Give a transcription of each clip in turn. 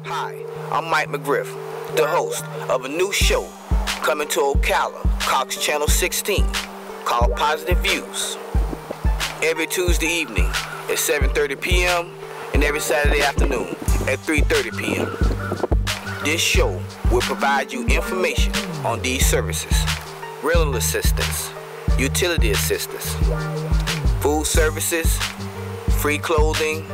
Hi, I'm Mike McGriff, the host of a new show coming to Ocala, Cox Channel 16, called Positive Views. Every Tuesday evening at 7:30 p.m. and every Saturday afternoon at 3:30 p.m. This show will provide you information on these services: rental assistance, utility assistance, food services, free clothing,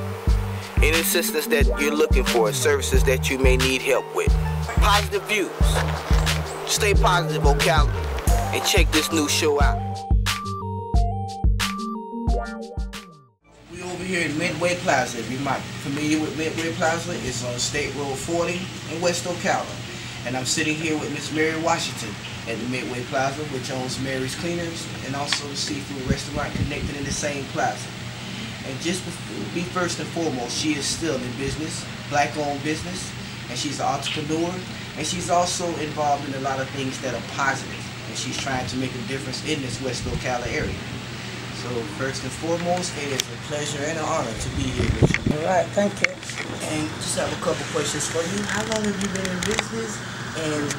any assistance that you're looking for, services that you may need help with. Positive Views. Stay positive, Ocala, and check this new show out. We're over here at Midway Plaza. If you're not familiar with Midway Plaza, it's on State Road 40 in West Ocala. And I'm sitting here with Miss Mary Washington at the Midway Plaza, which owns Mary's Cleaners and also the seafood restaurant connected in the same plaza. And just be first and foremost, she is still in business, black-owned business, and she's an entrepreneur, and she's also involved in a lot of things that are positive, and she's trying to make a difference in this West Ocala area. So first and foremost, it is a pleasure and an honor to be here with you. All right, thank you. And just have a couple questions for you. How long have you been in business, and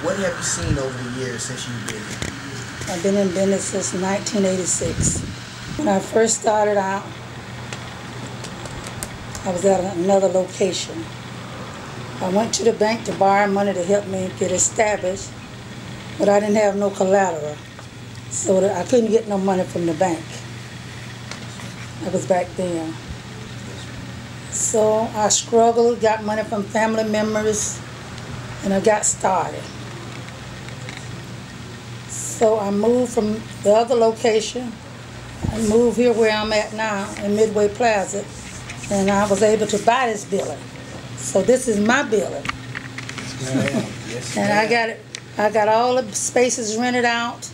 what have you seen over the years since you've been here? I've been in business since 1986. When I first started out, I was at another location. I went to the bank to borrow money to help me get established, but I didn't have no collateral, so that I couldn't get no money from the bank. That was back then. So I struggled, got money from family members, and I got started. So I moved from the other location. I moved here where I'm at now in Midway Plaza, and I was able to buy this building. So this is my building. Yes, and I got all the spaces rented out.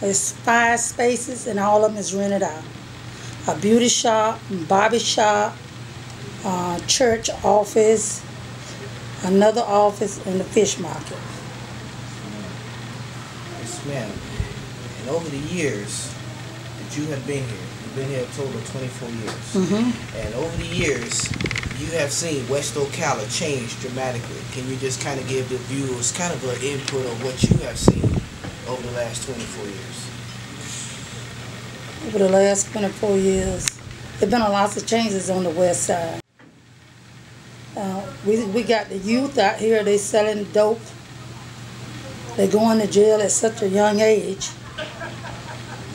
There's 5 spaces, and all of them is rented out. A beauty shop, barber shop, church office, another office, and the fish market. Yes, ma'am. And over the years that you have been here, you've been here a total of 24 years. Mm-hmm. And over the years, you have seen West Ocala change dramatically. Can you just kind of give the viewers kind of an input of what you have seen over the last 24 years? Over the last 24 years, there have been a lot of changes on the west side. We got the youth out here, they selling dope. They going to jail at such a young age.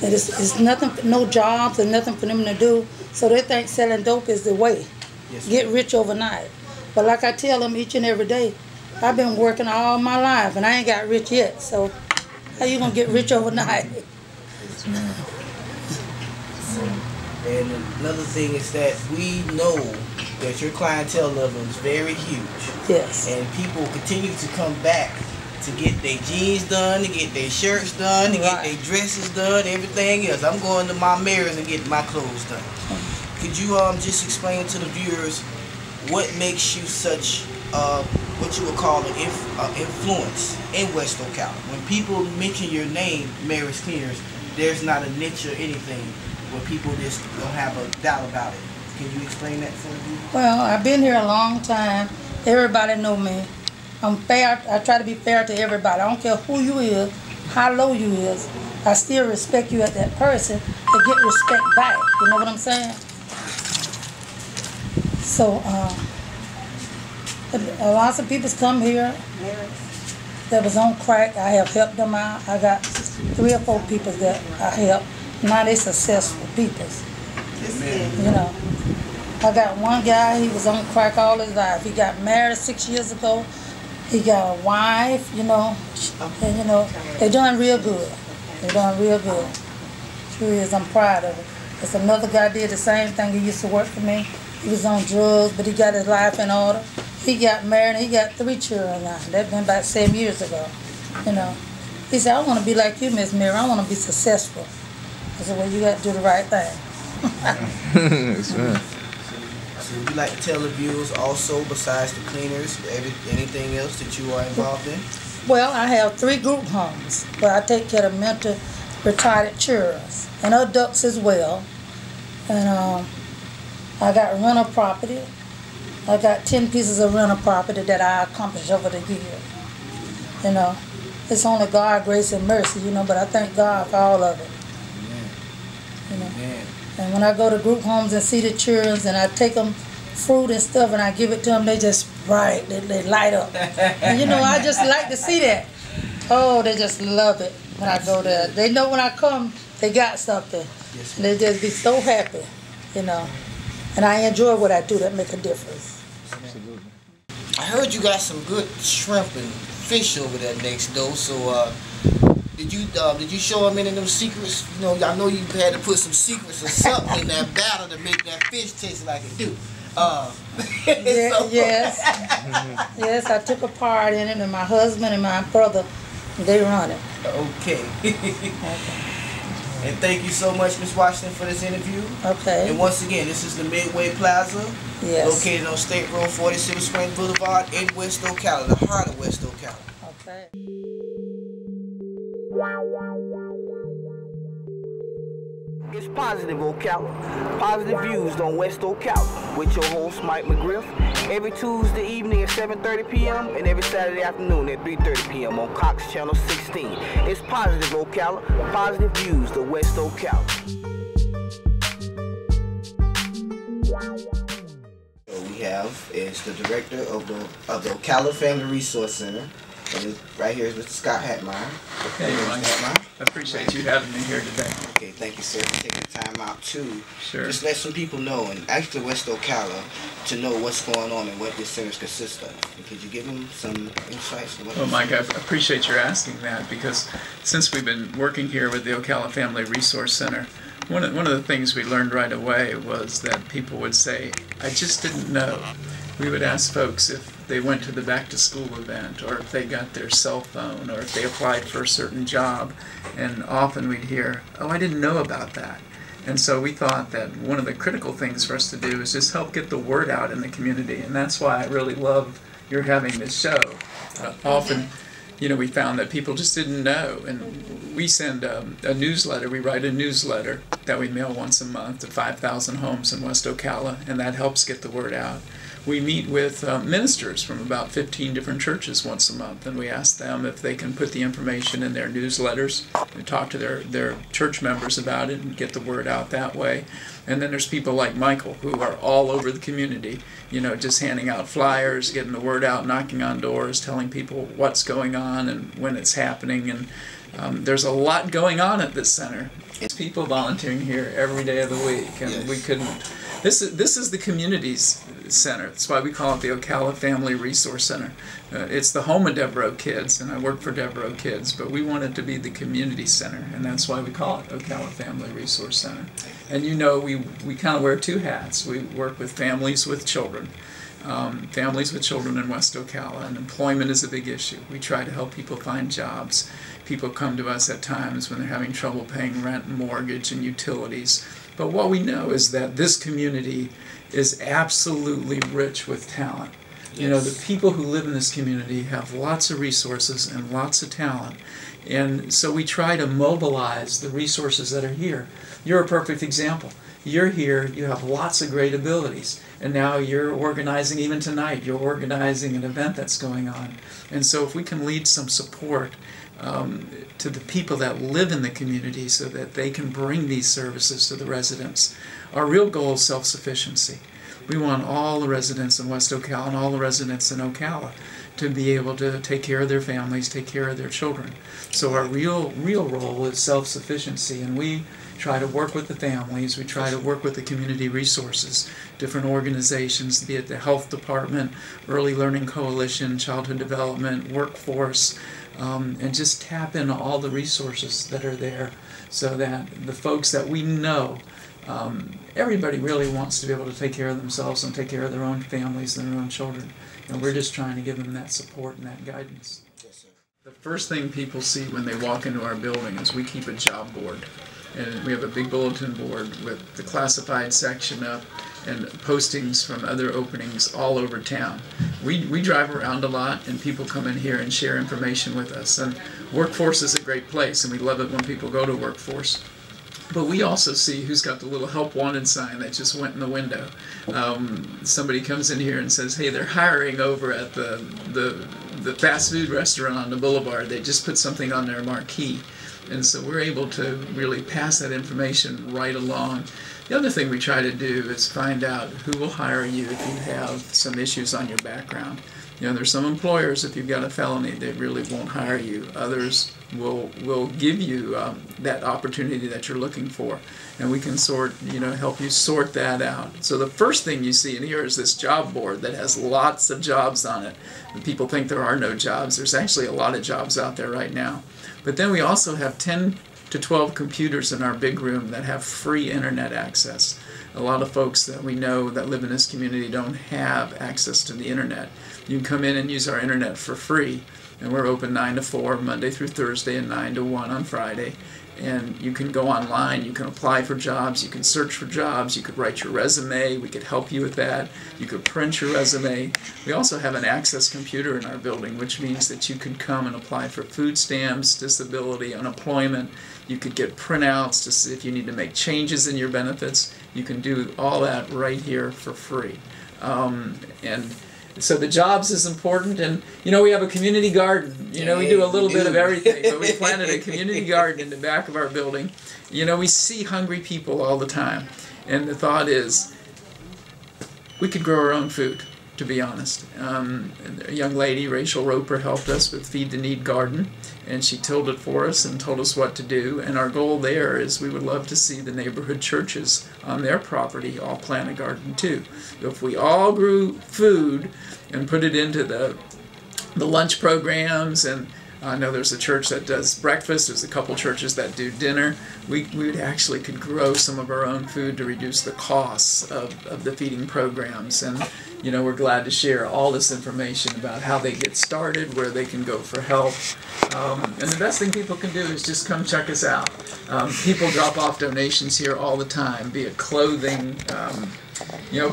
And it's nothing, no jobs and nothing for them to do, so they think selling dope is the way. Yes, get rich overnight. But like I tell them each and every day, I've been working all my life and I ain't got rich yet, so how you gonna get rich overnight? And another thing is that we know that your clientele level is very huge. Yes. And people continue to come back to get their jeans done, to get their shirts done, to get their dresses done, everything else. I'm going to my Mary's and getting my clothes done. Could you just explain to the viewers what makes you such what you would call an influence in West Ocala? When people mention your name, Mary's Cleaners, there's not a niche or anything where people just don't have a doubt about it. Can you explain that for me? Well, I've been here a long time. Everybody know me. I'm fair. I try to be fair to everybody. I don't care who you is, how low you is. I still respect you as that person to get respect back. You know what I'm saying? So, a lot of people come here that was on crack. I have helped them out. I got 3 or 4 people that I helped. Now they successful people. You know, I got one guy, he was on crack all his life. He got married 6 years ago. He got a wife, you know, and you know, they're doing real good. They're doing real good. Sure is, I'm proud of it. There's another guy did the same thing. He used to work for me. He was on drugs, but he got his life in order. He got married, and he got 3 children now. That's been about 7 years ago, you know. He said, I want to be like you, Miss Mary. I want to be successful. I said, well, you got to do the right thing. That's right. So would you like to tell the viewers also, besides the cleaners, anything else that you are involved in? Well, I have 3 group homes where I take care of mental retired children and adults as well. And I got rental property. I got 10 pieces of rental property that I accomplished over the years. You know, it's only God, grace, and mercy, you know, but I thank God for all of it. You know. And when I go to group homes and see the children and I take them fruit and stuff and I give it to them, they just bright, they light up. And you know, I just like to see that. Oh, they just love it when I go there. They know when I come, they got something. And they just be so happy, you know. And I enjoy what I do that make a difference. Absolutely. I heard you got some good shrimp and fish over there next door, so did you show them any of them secrets? You know, I know you had to put some secrets or something in that batter to make that fish taste like it do. Yes. Yes, I took a part in it, and my husband and my brother, they run it. Okay. And thank you so much, Ms. Washington, for this interview. Okay. And once again, this is the Midway Plaza, located on State Road 47 Springs Boulevard in West Ocala, the heart of West Ocala. Okay. It's Positive Ocala, Positive Views on West Ocala, with your host Mike McGriff, every Tuesday evening at 7:30 p.m. and every Saturday afternoon at 3:30 p.m. on Cox Channel 16. It's Positive Ocala, Positive Views to West Ocala. What we have is the director of the Ocala Family Resource Center. And right here is Mr. Scott Hatmeyer. Okay, Mike. I appreciate you having me here today. Okay, thank you, sir, for taking the time out to just let some people know, and actually West Ocala, to know what's going on and what this center consists of. And could you give them some insights? Well, Mike, I appreciate your asking that, because since we've been working here with the Ocala Family Resource Center, one of the things we learned right away was that people would say, I just didn't know. We would ask folks if they went to the back-to-school event, or if they got their cell phone, or if they applied for a certain job, and often we'd hear, oh, I didn't know about that. And so we thought that one of the critical things for us to do is just help get the word out in the community, and that's why I really love your having this show. Often, you know, we found that people just didn't know, and we send a newsletter. We write a newsletter that we mail once a month to 5,000 homes in West Ocala, and that helps get the word out. We meet with ministers from about 15 different churches once a month, and we ask them if they can put the information in their newsletters and talk to their church members about it and get the word out that way. And then there's people like Michael, who are all over the community, you know, just handing out flyers, getting the word out, knocking on doors, telling people what's going on and when it's happening. And there's a lot going on at this center. It's people volunteering here every day of the week, and we couldn't. This is the community's center. That's why we call it the Ocala Family Resource Center. It's the home of Devereaux Kids, and I work for Devereaux Kids, but we want it to be the community center, and that's why we call it Ocala Family Resource Center. And you know, we kind of wear two hats. We work with families with children. Families with children in West Ocala, and employment is a big issue. We try to help people find jobs. People come to us at times when they're having trouble paying rent and mortgage and utilities. But what we know is that this community is absolutely rich with talent. You know, the people who live in this community have lots of resources and lots of talent. And so we try to mobilize the resources that are here. You're a perfect example. You're here, you have lots of great abilities, and now you're organizing, even tonight, you're organizing an event that's going on. And so if we can lead some support to the people that live in the community so that they can bring these services to the residents. Our real goal is self-sufficiency. We want all the residents in West Ocala and all the residents in Ocala to be able to take care of their families, take care of their children. So our real role is self-sufficiency, and we try to work with the families, we try to work with the community resources, different organizations, be it the health department, early learning coalition, childhood development, workforce, and just tap into all the resources that are there so that the folks that we know, everybody really wants to be able to take care of themselves and take care of their own families and their own children. And we're just trying to give them that support and that guidance. The first thing people see when they walk into our building is we keep a job board. And we have a big bulletin board with the classified section up and postings from other openings all over town. we drive around a lot, and people come in here and share information with us. And Workforce is a great place, and we love it when people go to Workforce. But we also see who's got the little help wanted sign that just went in the window. Somebody comes in here and says, hey, they're hiring over at the fast food restaurant on the boulevard. They just put something on their marquee. And so we're able to really pass that information right along. The other thing we try to do is find out who will hire you if you have some issues on your background. You know, there's some employers, if you've got a felony, they really won't hire you. Others will give you that opportunity that you're looking for. And we can help you sort that out. So the first thing you see in here is this job board that has lots of jobs on it. And people think there are no jobs. There's actually a lot of jobs out there right now. But then we also have 10 to 12 computers in our big room that have free internet access. A lot of folks that we know that live in this community don't have access to the internet. You can come in and use our internet for free, and we're open 9 to 4 Monday through Thursday and 9 to 1 on Friday. And you can go online, you can apply for jobs, you can search for jobs, you could write your resume, we could help you with that, you could print your resume. We also have an access computer in our building, which means that you could come and apply for food stamps, disability, unemployment. You could get printouts to see if you need to make changes in your benefits. You can do all that right here for free. And so the jobs is important, and we have a community garden. We do a little bit of everything, but we planted a community garden in the back of our building. We see hungry people all the time, and the thought is we could grow our own food, to be honest. A young lady, Rachel Roper, helped us with Feed the Need Garden, and she tilled it for us and told us what to do. And our goal there is we would love to see the neighborhood churches on their property all plant a garden too. If we all grew food and put it into the lunch programs, and I know there's a church that does breakfast, there's a couple churches that do dinner, we actually could grow some of our own food to reduce the costs of the feeding programs. And we're glad to share all this information about how they get started, where they can go for help. And the best thing people can do is just come check us out. People drop off donations here all the time, be it clothing,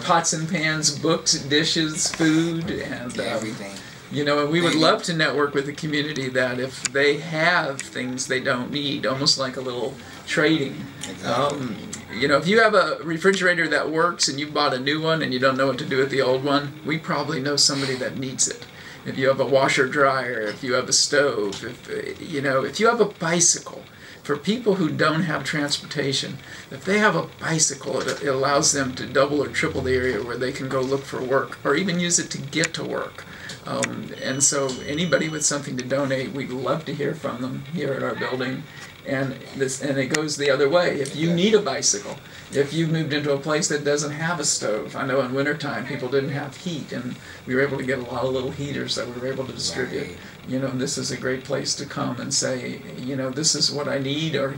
pots and pans, books, dishes, food, and everything. And we would love to network with the community that if they have things they don't need, almost like a little trading. Exactly. If you have a refrigerator that works and you bought a new one and you don't know what to do with the old one, we probably know somebody that needs it. If you have a washer dryer, if you have a stove, if you have a bicycle, for people who don't have transportation, if they have a bicycle, it allows them to double or triple the area where they can go look for work, or even use it to get to work. And so anybody with something to donate, we'd love to hear from them here at our building. And it goes the other way. If you need a bicycle, if you've moved into a place that doesn't have a stove, I know in wintertime people didn't have heat, and we were able to get a lot of little heaters that we were able to distribute. Right. This is a great place to come and say, this is what I need. Or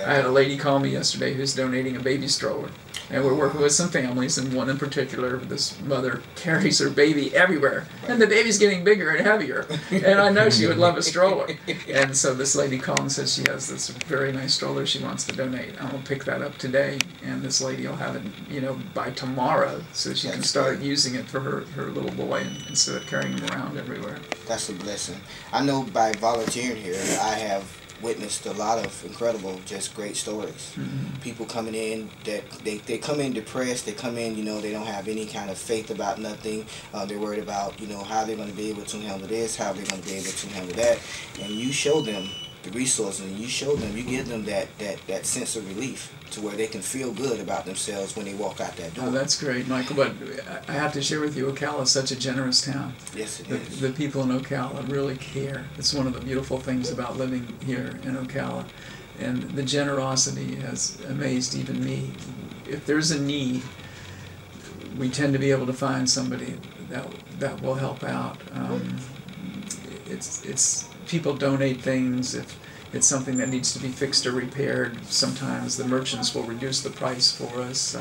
I had a lady call me yesterday who's donating a baby stroller. And we're working with some families, and one in particular, this mother carries her baby everywhere, and the baby's getting bigger and heavier, and I know she would love a stroller. And so this lady called and says she has this very nice stroller she wants to donate. I'm going to pick that up today, and this lady will have it, by tomorrow, so she can start using it for her little boy instead of carrying him around everywhere. That's a blessing. I know by volunteering here, I have witnessed a lot of incredible, just great stories. Mm-hmm. People coming in that they come in depressed. They come in, they don't have any kind of faith about nothing. They're worried about, how they're going to be able to handle this, how they're going to be able to handle that. And you show them the resources, and you give them that sense of relief to where they can feel good about themselves when they walk out that door. Oh, that's great, Michael. But I have to share with you, Ocala is such a generous town. Yes, it is. The people in Ocala really care. It's one of the beautiful things about living here in Ocala. And the generosity has amazed even me. If there's a need, we tend to be able to find somebody that will help out. It's people donate things. If it's something that needs to be fixed or repaired, sometimes the merchants will reduce the price for us.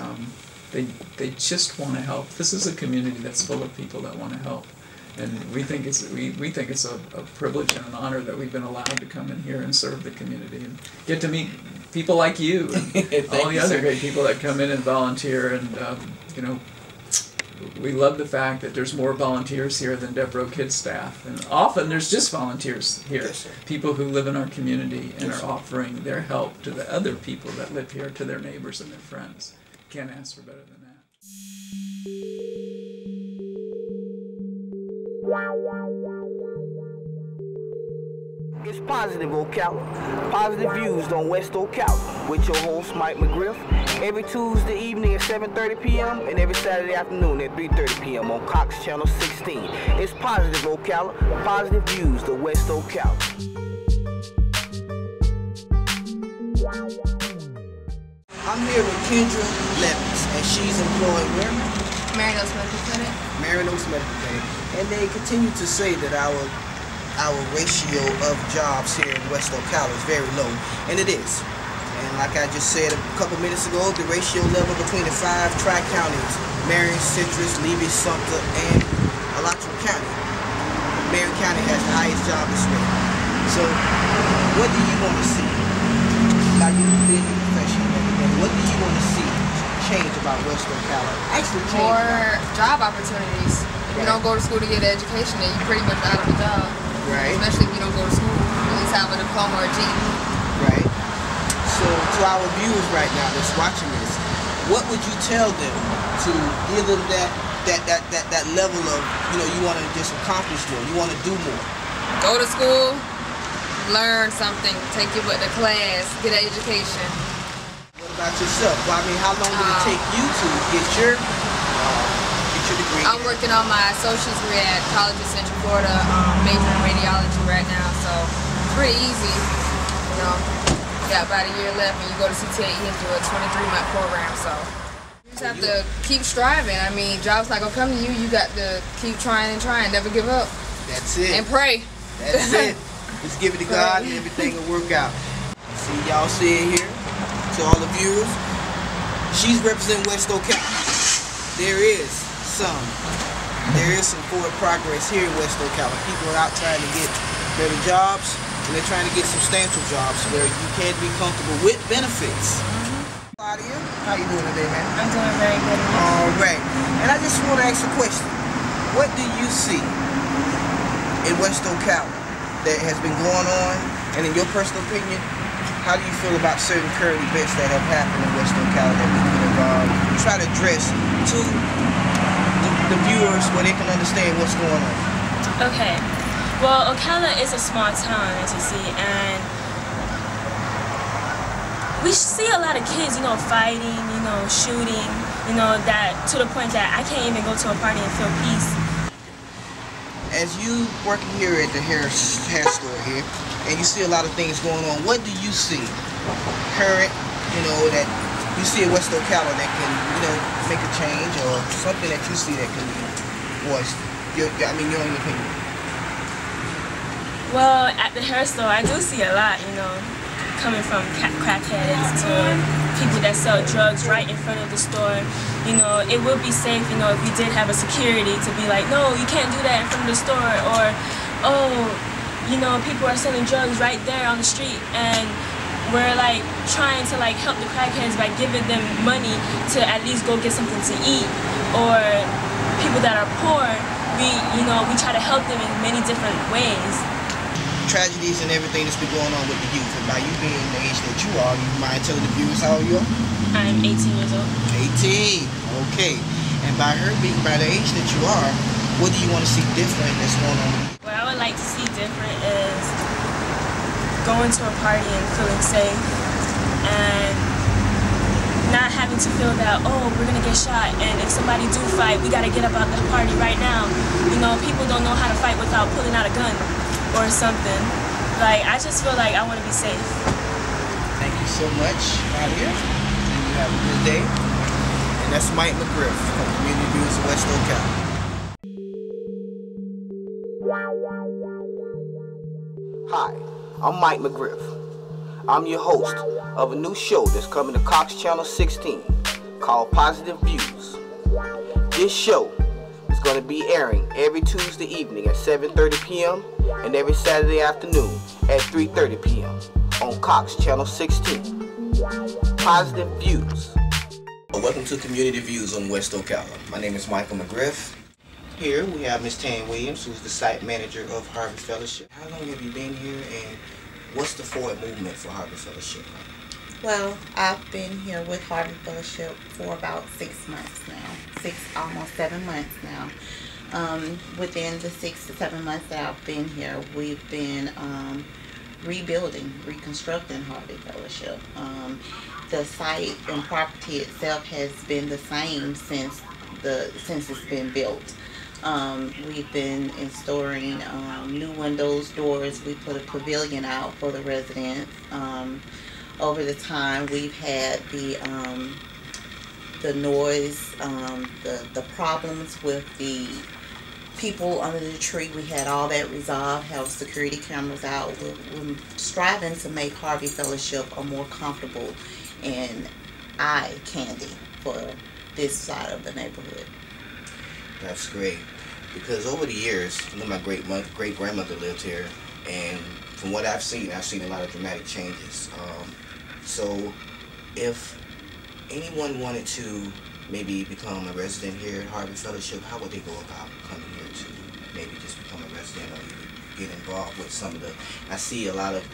They just want to help. This is a community that's full of people that want to help, and we think it's a privilege and an honor that we've been allowed to come in here and serve the community and get to meet people like you and all the other great people that come in and volunteer. And we love the fact that there's more volunteers here than Devereaux Kids staff. And often there's just volunteers here. Yes, sir. People who live in our community and Yes, are offering their help to the other people that live here, to their neighbors and their friends. Can't ask for better than that. It's Positive Ocala, Positive Views on West Ocala, with your host Mike McGriff, every Tuesday evening at 7:30 p.m. and every Saturday afternoon at 3:30 p.m. on Cox Channel 16. It's Positive Ocala, Positive Views to West Ocala. I'm here with Kendra Levins, and she's employed where? Marinos Medical Clinic. Marinos Medical Clinic. And they continue to say that our ratio of jobs here in West Ocala is very low, and it is. And like I just said a couple minutes ago, the ratio level between the 5 tri-counties, Marion, Citrus, Levy, Sumter, and Alachua County. Marion County has the highest job disparity. So, what do you want to see? Like you being in the profession and everything, what do you want to see change about West Ocala? Actually, change more job opportunities. If you don't go to school to get an education, then you're pretty much out of a job. Right. Especially if you don't go to school, at least have a diploma or a GED. Right. So to our viewers right now that's watching this, what would you tell them to give them that level of, you want to just accomplish more, you want to do more? Go to school, learn something, take your butt to class, get an education. What about yourself? Well, I mean, how long did it take you to get your degree? I'm working on my associate's degree at College of Central Florida, majoring in radiology right now, so it's pretty easy. You got about a year left, and you go to CTAE and do a 23-month program, so you just have to keep striving. I mean, jobs not gonna come to you. You got to keep trying and trying, never give up. That's it. And pray. That's it. Just give it to God and everything will work out. See, y'all see it here. To all the viewers, she's representing West Ocala. There is some forward progress here in West Ocala. People are out trying to get better jobs, and they're trying to get substantial jobs where you can be comfortable with benefits. Claudia, how you doing today, man? I'm doing very good. All right. And I just want to ask a question. What do you see in West Ocala that has been going on, and in your personal opinion, how do you feel about certain current events that have happened in West Ocala that we could try to address to the viewers where they can understand what's going on? Okay. Well, Ocala is a small town, as you see, and we see a lot of kids, fighting, shooting, that to the point that I can't even go to a party and feel peace. As you working here at the hair store here, and you see a lot of things going on, what do you see current, that you see in West Ocala that can, make a change, or something that you see that can be voiced? Your own opinion. Well, at the hair store, I do see a lot, coming from crackheads to people that sell drugs right in front of the store. It would be safe, if we did have a security to be like, no, you can't do that in front of the store, or, people are selling drugs right there on the street, and we're like trying to help the crackheads by giving them money to at least go get something to eat, or people that are poor, we try to help them in many different ways. Tragedies and everything that's been going on with the youth, and by you being the age that you are, you mind telling the viewers how old you are? I'm 18 years old. 18, okay. And by the age that you are, what do you want to see different that's going on? What I would like to see different is going to a party and feeling safe, and not having to feel that, oh, we're gonna get shot, and if somebody do fight, we gotta get up out the party right now. People don't know how to fight without pulling out a gun or something. I just feel like I want to be safe. Thank you so much, Claudia. And you have a good day. And that's Mike McGriff from Community Views of West Ocala. Hi, I'm Mike McGriff. I'm your host of a new show that's coming to Cox Channel 16 called Positive Views. This show is going to be airing every Tuesday evening at 7:30 p.m. and every Saturday afternoon at 3:30 p.m. on Cox Channel 16. Positive Views. Welcome to Community Views on West Ocala. My name is Michael McGriff. Here we have Ms. Tan Williams, who's the site manager of Harvey Fellowship. How long have you been here, and what's the forward movement for Harvey Fellowship? Well, I've been here with Harvey Fellowship for about 6 months now, almost 7 months now. Within the 6 to 7 months that I've been here, we've been reconstructing Harvey Fellowship. The site and property itself has been the same since it's been built. We've been installing new windows, doors. We put a pavilion out for the residents. Over the time, we've had the noise, the problems with the people under the tree. We had all that resolved, have security cameras out. We're striving to make Harvey Fellowship a more comfortable and eye candy for this side of the neighborhood. That's great, because over the years, my great grandmother lived here, and from what I've seen a lot of dramatic changes. So if anyone wanted to maybe become a resident here at Harvey Fellowship, how would they go about coming here to maybe just become a resident or get involved with some of the, I see a lot of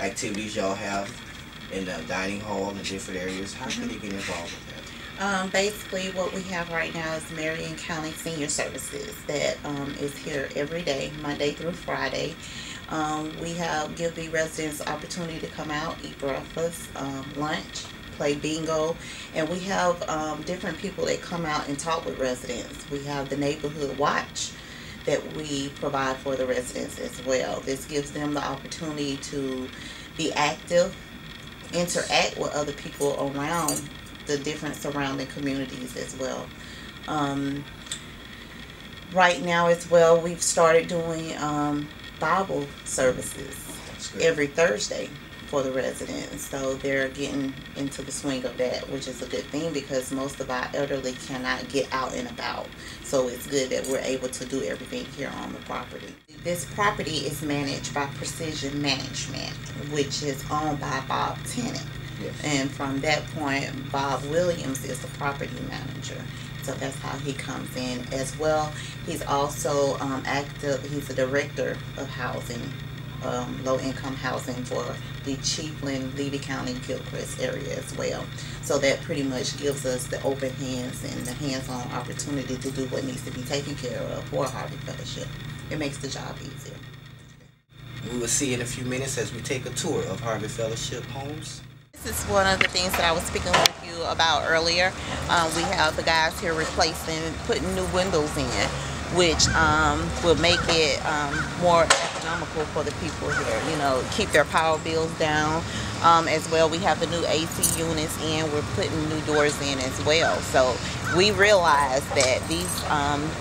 activities y'all have in the dining hall and different areas. How can they get involved with that? Basically, what we have right now is Marion County Senior Services that is here every day, Monday through Friday. We give the residents opportunity to come out, eat breakfast, lunch, play bingo, and we have different people that come out and talk with residents. We have the neighborhood watch that we provide for the residents as well. This gives them the opportunity to be active, interact with other people around the different surrounding communities as well. Right now as well, we've started doing Bible services every Thursday for the residents, so they're getting into the swing of that, which is a good thing because most of our elderly cannot get out and about, so it's good that we're able to do everything here on the property. This property is managed by Precision Management, which is owned by Bob Tennant. Yes. And from that point, Bob Williams is the property manager. So that's how he comes in as well. He's also active. He's the director of housing, low-income housing for the Chiefland, Levy County, Gilchrist area as well. So that pretty much gives us the open hands and the hands-on opportunity to do what needs to be taken care of for Harvey Fellowship. It makes the job easier. We will see in a few minutes as we take a tour of Harvey Fellowship homes. This is one of the things that I was speaking with you about earlier. We have the guys here putting new windows in, which will make it more economical for the people here, keep their power bills down. As well, we have the new AC units in. We're putting new doors in as well. So we realize that these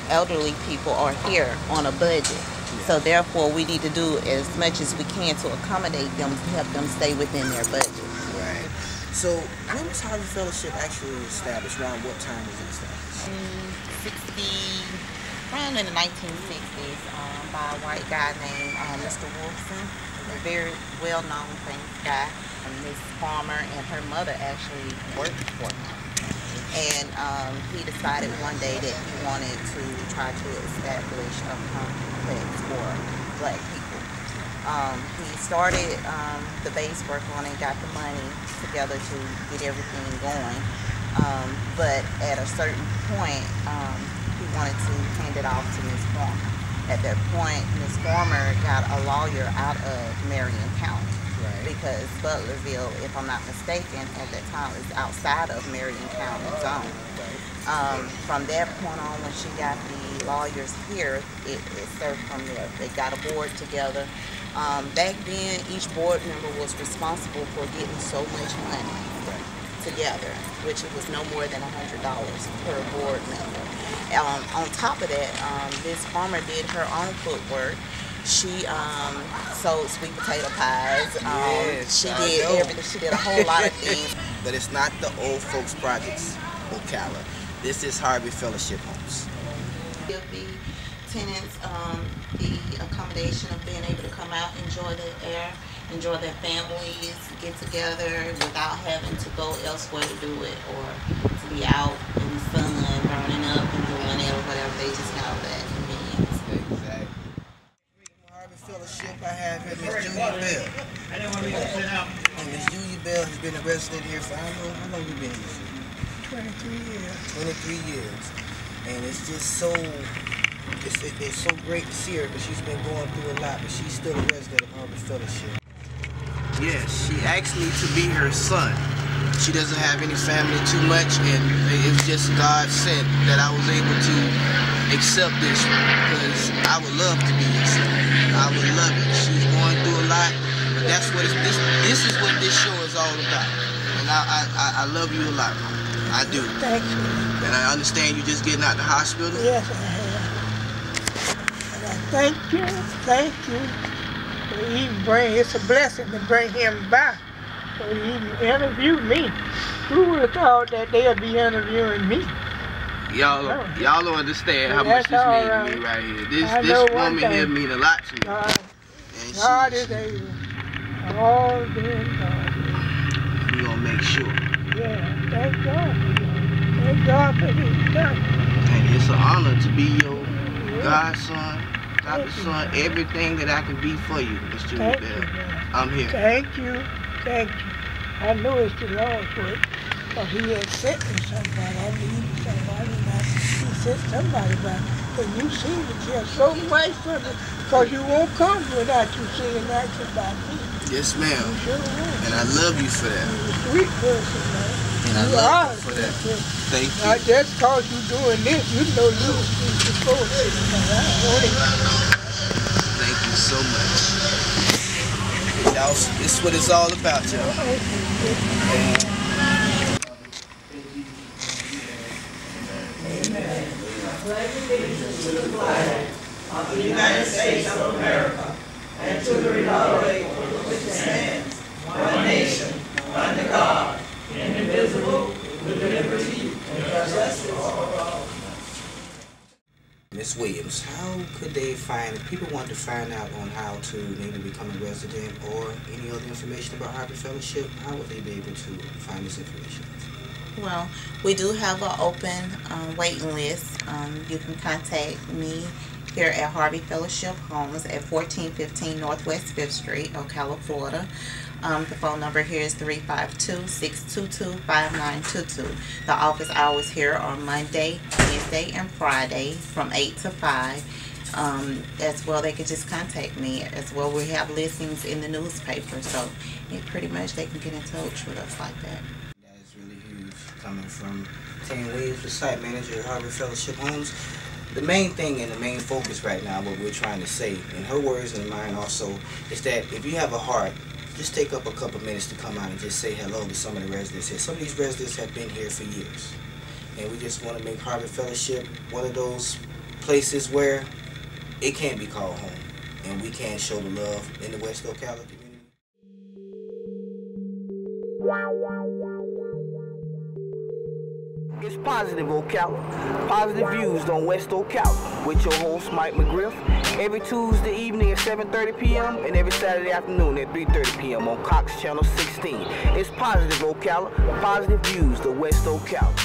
elderly people are here on a budget. So therefore, we need to do as much as we can to accommodate them, to help them stay within their budget. Right. So when was Harvey Fellowship actually established? Around what time was it established? Around in the 1960s by a white guy named Mr. Wolfson, a very well-known famous guy. And Miss Farmer and her mother actually worked for him. And he decided one day that he wanted to try to establish a complex for black people. He started the base work on it, got the money together to get everything going. But at a certain point, he wanted to hand it off to Miss Farmer. At that point, Miss Farmer got a lawyer out of Marion County. Right. Because Butlerville, if I'm not mistaken, at that time was outside of Marion County zone. From that point on, when she got the lawyers here, it served from there. They got a board together. Back then, each board member was responsible for getting so much money together, which it was no more than $100 per board member. On top of that, Miss Farmer did her own footwork. She sold sweet potato pies. Yes, she did everything. She did a whole lot of things. But it's not the old folks projects, Ocala. This is Harvey Fellowship homes. Give the tenants the accommodation of being able to come out, enjoy the air, enjoy their families, get together without having to go elsewhere to do it, or to be out in the sun, burning up and doing it or whatever. They just have that convenience. Exactly. Harvey Fellowship, I have here Miss Julia Bell. And Miss Julia Bell has been a resident here for, how long you been here? 23 years. 23 years. And it's just so, it's so great to see her, because she's been going through a lot, but she's still a resident of Harvey Fellowship. Yes, she asked me to be her son. She doesn't have any family too much, and it was just God sent that I was able to accept this, because I would love to be your son. I would love it. She's going through a lot, but that's what this is what this show is all about. And I love you a lot, Mama. I do. Thank you. And I understand you just getting out the hospital. Yes, I have. And I thank you. It's a blessing to bring him back. So he interviewed me. Who would have thought that they'd be interviewing me? Y'all don't understand how much this means to me right here. This woman here mean a lot to me. God is able. All being God. We gonna make sure. Yeah, thank God. Thank God for his son. And it's an honor to be your godson, adopted son, everything that I can be for you, Miss Julia Bell. I'm here. Thank you. I know it's the Lord's work, because he had sent me somebody. I needed somebody, and he sent somebody back. And you seem to care so much for me, because you won't come without you saying that about me. Yes, ma'am. You sure won't. And I love you for that. You're a sweet person, man. And I love you for that. Thank you. Not just because you're doing this, you know you was before this. Thank you so much. Y'all, this is what it's all about, y'all. Amen. Pledge allegiance to the flag of the United States of America and to the republic which stands, one nation, under God, indivisible, with liberty and justice for all. Miss Williams, how could they find, if people want to find out on how to maybe become a resident or any other information about Harvey Fellowship, how would they be able to find this information? Well, we do have an open waiting list. You can contact me here at Harvey Fellowship Homes at 1415 Northwest 5th Street, Ocala, Florida. The phone number here is 352-622-5922. The office hours here are Monday, Wednesday, and Friday from 8 to 5. As well, they can just contact me. As well, we have listings in the newspaper, so pretty much they can get in touch with us like that. That is really huge, coming from Tanya Williams, the site manager at Harvey Fellowship Homes. The main thing and the main focus right now, what we're trying to say, in her words and mine also, is that if you have a heart, just take up a couple minutes to come out and just say hello to some of the residents here. Some of these residents have been here for years. And we just want to make Harvey Fellowship one of those places where it can be called home. And we can show the love in the West Ocala community. It's Positive Ocala, Positive Views on West Ocala, with your host Mike McGriff, every Tuesday evening at 7:30 p.m. and every Saturday afternoon at 3:30 p.m. on Cox Channel 16. It's Positive Ocala, Positive Views, the West Ocala.